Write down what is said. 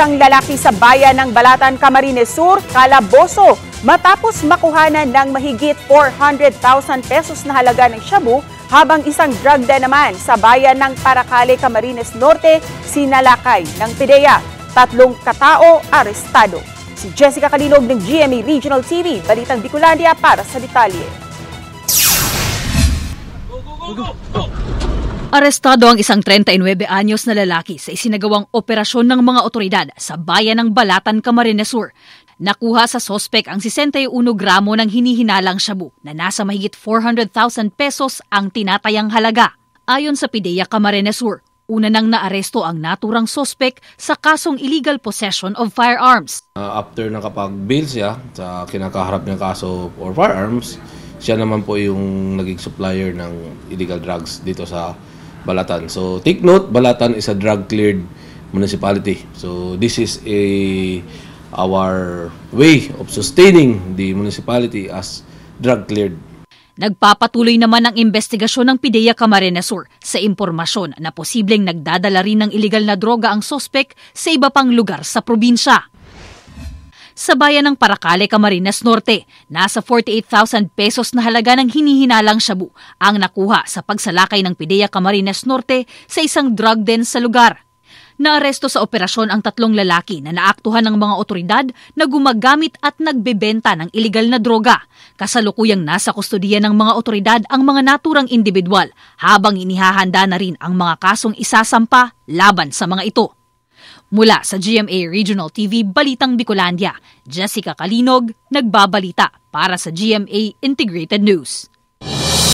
Isang lalaki sa bayan ng Balatan, Camarines Sur, kalaboso matapos makuhanan ng mahigit 400,000 pesos na halaga ng shabu, habang isang drug den naman sa bayan ng Paracale, Camarines Norte, sinalakay ng PIDEA. 3 katao arestado. Si Jessica Calinog ng GMA Regional TV, Balitang Bicolandia para sa detalye. Arestado ang isang 39 anyos na lalaki sa isinagawang operasyon ng mga otoridad sa bayan ng Balatan, Camarines Sur. Nakuha sa sospek ang 61 gramo ng hinihinalang shabu na nasa mahigit 400,000 pesos ang tinatayang halaga. Ayon sa PIDEA Camarines Sur, una nang naaresto ang naturang sospek sa kasong illegal possession of firearms. After nakapag-bail siya sa kinakaharap niyang kaso for firearms, siya naman po yung naging supplier ng illegal drugs dito sa Balatan. So take note, Balatan is a drug-cleared municipality. So this is our way of sustaining the municipality as drug-cleared. Nagpapatuloy naman ang investigasyon ng PIDEA Camarines Sur sa impormasyon na posibleng nagdadala rin ng iligal na droga ang sospek sa iba pang lugar sa probinsya. Sa bayan ng Paracale, Camarines Norte, nasa 48,000 pesos na halaga ng hinihinalang shabu ang nakuha sa pagsalakay ng PIDEA Camarines Norte sa isang drug den sa lugar. Naaresto sa operasyon ang 3 lalaki na naaktuhan ng mga otoridad na gumagamit at nagbebenta ng iligal na droga. Kasalukuyang nasa kustodiya ng mga otoridad ang mga naturang individual habang inihahanda na rin ang mga kasong isasampa laban sa mga ito. Mula sa GMA Regional TV, Balitang Bicolandia, Jessica Calinog, nagbabalita para sa GMA Integrated News.